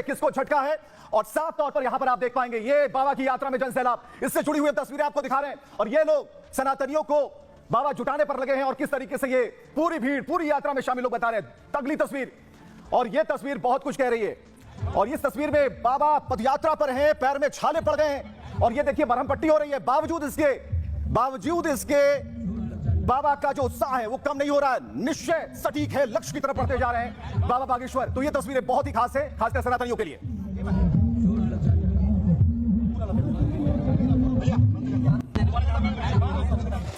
किसको झटका है। और साफ तौर पर यहां पर आप देख पाएंगे ये बाबा की यात्रा में जनसैलाब, इससे जुड़ी हुई तस्वीरें आपको दिखा रहे हैं। और ये लोग सनातनियों को बाबा जुटाने पर लगे हैं और किस तरीके से ये पूरी भीड़ पूरी यात्रा में शामिल लोग बता रहे हैं। अगली तस्वीर, और ये तस्वीर बहुत कुछ कह रही है। और इस तस्वीर में बाबा पदयात्रा पर हैं, पैर में छाले पड़ गए हैं और ये देखिए मरहम पट्टी हो रही है। बावजूद इसके बाबा का जो उत्साह है वो कम नहीं हो रहा है, निश्चय सटीक है, लक्ष्य की तरफ बढ़ते जा रहे हैं बाबा बागेश्वर। तो ये तस्वीरें बहुत ही खास है, खासकर सनातनियों के लिए।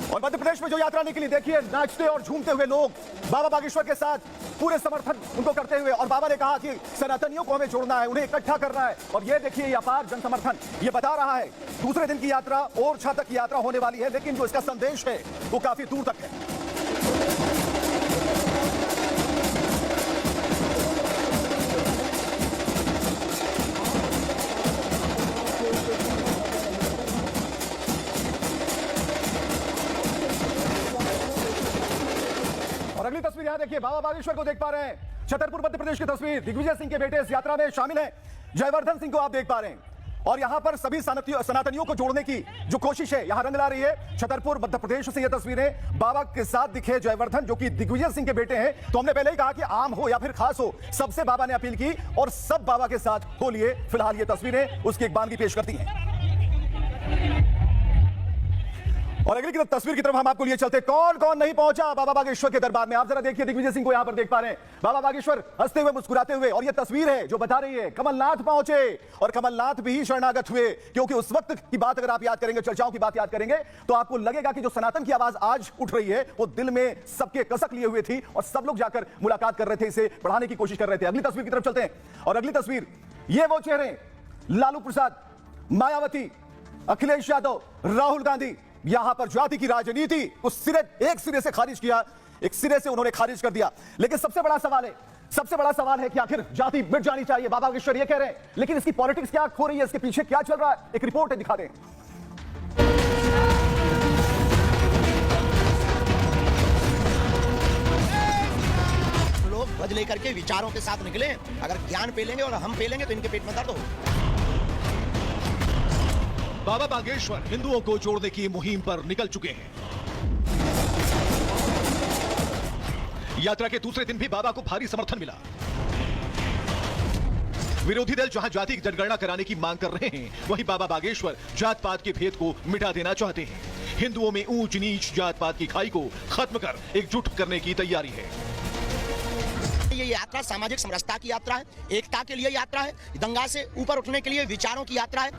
और मध्य प्रदेश में जो यात्रा निकली, देखिए नाचते और झूमते हुए लोग बाबा बागेश्वर के साथ पूरे समर्थन उनको करते हुए। और बाबा ने कहा कि सनातनियों को हमें जोड़ना है, उन्हें इकट्ठा करना है। और ये देखिए ये अपार जन समर्थन ये बता रहा है दूसरे दिन की यात्रा ओरछा तक की यात्रा होने वाली है, लेकिन जो इसका संदेश है वो काफी दूर तक है। और अगली तस्वीर यहां देखिए, बाबा बागेश्वर को देख पा रहे हैं, छतरपुर मध्य प्रदेश की तस्वीर। दिग्विजय सिंह के बेटे इस यात्रा में शामिल हैं, जयवर्धन सिंह को आप देख पा रहे हैं। और यहां पर सभी सनातनियों को जोड़ने की जो कोशिश है यहां रंग ला रही है। छतरपुर मध्य प्रदेश से ये तस्वीरें, बाबा के साथ दिखे जयवर्धन जो कि दिग्विजय सिंह के बेटे हैं। तो हमने पहले ही कहा कि आम हो या फिर खास हो, सबसे बाबा ने अपील की और सब बाबा के साथ हो लिए। फिलहाल ये तस्वीरें उसकी एक बानगी पेश करती हैं। और अगली की तस्वीर की तरफ हम आपको लिए चलते, कौन कौन नहीं पहुंचा बाबा बागेश्वर के दरबार में। आप जरा देखिए, दिग्विजय सिंह को यहां पर देख पा रहे हैं, बाबा बागेश्वर हंसते हुए मुस्कुराते हुए। और यह तस्वीर है जो बता रही है कमलनाथ पहुंचे और कमलनाथ भी शरणागत हुए, क्योंकि उस वक्त की बात अगर आप याद करेंगे, चर्चाओं की बात याद करेंगे, तो आपको लगेगा कि जो सनातन की आवाज आज उठ रही है वो दिल में सबके कसक लिए हुए थी और सब लोग जाकर मुलाकात कर रहे थे, इसे बढ़ाने की कोशिश कर रहे थे। अगली तस्वीर की तरफ चलते हैं। और अगली तस्वीर, ये वो चेहरे, लालू प्रसाद, मायावती, अखिलेश यादव, राहुल गांधी, यहां पर जाति की राजनीति को एक सिरे से खारिज किया, एक सिरे से उन्होंने खारिज कर दिया। लेकिन सबसे बड़ा सवाल है कि आखिर जाति मिट जानी चाहिए, बाबा बागेश्वर ये कह रहे हैं। लेकिन इसकी पॉलिटिक्स क्या हो रही है, इसके पीछे क्या चल रहा है, एक रिपोर्ट है, दिखा दें। लोग ध्वज लेकर के विचारों के साथ निकले, अगर ज्ञान पेलेंगे और हम पेलेंगे तो इनके पेट में दर्द हो। बाबा बागेश्वर हिंदुओं को जोड़ने की मुहिम पर निकल चुके हैं। यात्रा के दूसरे दिन भी बाबा को भारी समर्थन मिला। विरोधी दल जहां जाति की जनगणना कराने की मांग कर रहे हैं, वहीं बाबा बागेश्वर जात पात के भेद को मिटा देना चाहते हैं। हिंदुओं में ऊंच नीच जात पात की खाई को खत्म कर एकजुट करने की तैयारी है। ये यात्रा सामाजिक समरसता की यात्रा है, एकता के लिए यात्रा है, दंगा से ऊपर उठने के लिए विचारों की यात्रा है।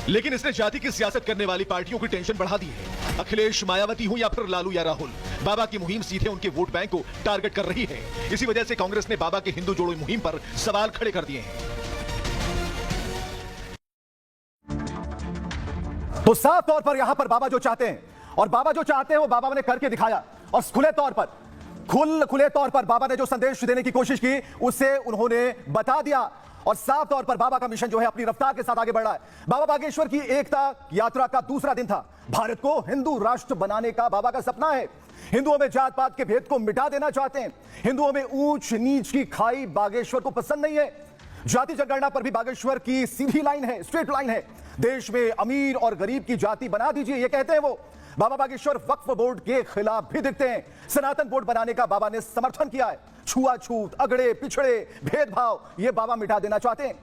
लेकिन इसने जाति की सियासत करने वाली पार्टियों की टेंशन बढ़ा दी है। अखिलेश, मायावती हो या फिर लालू या राहुल, बाबा की मुहिम सीधे उनके वोट बैंक को टारगेट कर रही है। इसी वजह से कांग्रेस ने बाबा के हिंदू जोड़ो मुहिम पर सवाल खड़े कर दिए हैं। तो साफ तौर पर यहां पर बाबा जो चाहते हैं, और बाबा जो चाहते हैं वो बाबा ने करके दिखाया। और खुले तौर पर बाबा ने जो संदेश देने की कोशिश की उसे उन्होंने बता दिया। और साफ तौर पर बाबा का मिशन जो है अपनी रफ्तार के साथ आगे बढ़ रहा है। बाबा बागेश्वर की एकता यात्रा का दूसरा दिन था। भारत को हिंदू राष्ट्र बनाने का बाबा का सपना है। हिंदुओं में जात पात के भेद को मिटा देना चाहते हैं। हिंदुओं में ऊंच नीच की खाई बागेश्वर को पसंद नहीं है। जाति जनगणना पर भी बागेश्वर की सीधी लाइन है, स्ट्रेट लाइन है। देश में अमीर और गरीब की जाति बना दीजिए, ये कहते हैं वो। बाबा बागेश्वर वक्फ बोर्ड के खिलाफ भी दिखते हैं। सनातन बोर्ड बनाने का बाबा ने समर्थन किया है। छुआछूत, अगड़े पिछड़े, भेदभाव ये बाबा मिटा देना चाहते हैं।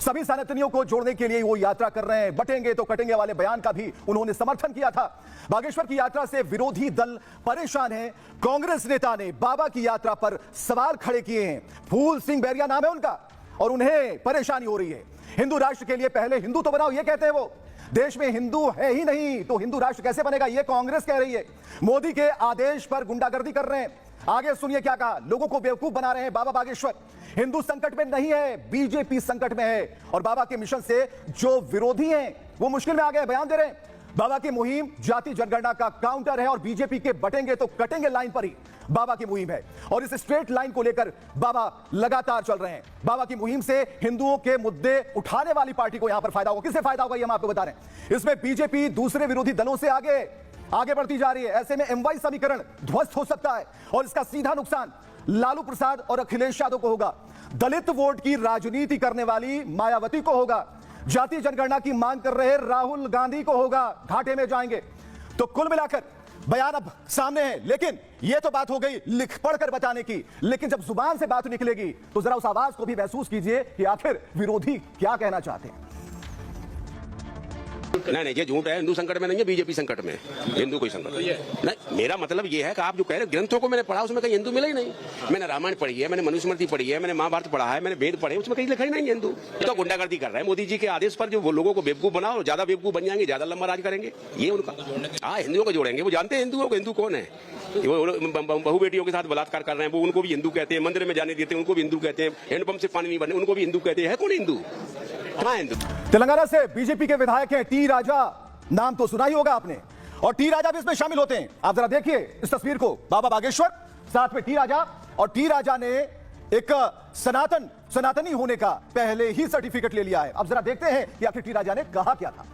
सभी सनातनियों को जोड़ने के लिए वो यात्रा कर रहे हैं। बटेंगे तो कटेंगे वाले बयान का भी उन्होंने समर्थन किया था। बागेश्वर की यात्रा से विरोधी दल परेशान है। कांग्रेस नेता ने बाबा की यात्रा पर सवाल खड़े किए हैं। फूल सिंह बैरिया नाम है उनका और उन्हें परेशानी हो रही है। हिंदू राष्ट्र के लिए पहले हिंदू तो बनाओ, ये कहते हैं वो। देश में हिंदू है ही नहीं तो हिंदू राष्ट्र कैसे बनेगा, ये कांग्रेस कह रही है। मोदी के आदेश पर गुंडागर्दी कर रहे हैं। आगे सुनिए क्या कहा, लोगों को बेवकूफ बना रहे हैं बाबा बागेश्वर। हिंदू संकट में नहीं है, बीजेपी संकट में है। और बाबा के मिशन से जो विरोधी हैं वो मुश्किल में आ गए, बयान दे रहे हैं। बाबा की मुहिम जाति जनगणना का काउंटर है और बीजेपी के बटेंगे तो कटेंगे लाइन पर ही बाबा की मुहिम है। और इस स्ट्रेट लाइन को लेकर बाबा लगातार चल रहे हैं। बाबा की मुहिम से हिंदुओं के मुद्दे उठाने वाली पार्टी को यहां पर फायदा होगा। किससे फायदा होगा ये हम आपको बता रहे हैं। इसमें बीजेपी दूसरे विरोधी दलों से आगे बढ़ती जा रही है। ऐसे में एमवाई समीकरण ध्वस्त हो सकता है और इसका सीधा नुकसान लालू प्रसाद और अखिलेश यादव को होगा, दलित वोट की राजनीति करने वाली मायावती को होगा, जातीय जनगणना की मांग कर रहे राहुल गांधी को होगा, घाटे में जाएंगे। तो कुल मिलाकर बयान अब सामने है, लेकिन यह तो बात हो गई लिख पढ़कर बताने की, लेकिन जब जुबान से बात निकलेगी तो जरा उस आवाज को भी महसूस कीजिए कि आखिर विरोधी क्या कहना चाहते हैं। नहीं, ये झूठ है। हिंदू संकट में नहीं है, बीजेपी संकट में। हिंदू कोई संकट नहीं। मेरा मतलब ये है कि आप जो कह रहे हैं, ग्रंथों को मैंने पढ़ा, उसमें कहीं हिंदू मिला ही नहीं। मैंने रामायण पढ़ी है, मैंने मनुस्मृति पढ़ी है, मैंने महाभारत पढ़ा है, मैंने वेद पढ़े, उसमें कहीं लिखा ही नहीं हिंदू। तो गुंडागर्दी कर रहा है मोदी जी के आदेश पर, जो वो लोगों को बेवकूफ बनाओ, ज्यादा बेवकूफ बन जाएंगे, ज्यादा लंबा राज करेंगे, ये उनका। हाँ, हिंदुओं को जोड़ेंगे। वो जानते हैं हिंदुओं को, हिंदू कौन है। वो बहु बेटियों के साथ बलात्कार कर रहे हैं, वो उनको भी हिंदू कहते हैं। मंदिर में जाने देते हैं, उनको भी हिंदू कहते हैं। हैंडपंप से पानी नहीं भरने, उनको भी हिंदू कहते हैं। कौन हिंदू? कहाँ हिंदू? तेलंगाना से बीजेपी के विधायक हैं टी राजा, नाम तो सुना ही होगा आपने, और टी राजा भी इसमें शामिल होते हैं। आप जरा देखिए इस तस्वीर को, बाबा बागेश्वर साथ में टी राजा, और टी राजा ने एक सनातनी होने का पहले ही सर्टिफिकेट ले लिया है। अब जरा देखते हैं कि आखिर टी राजा ने कहा क्या था।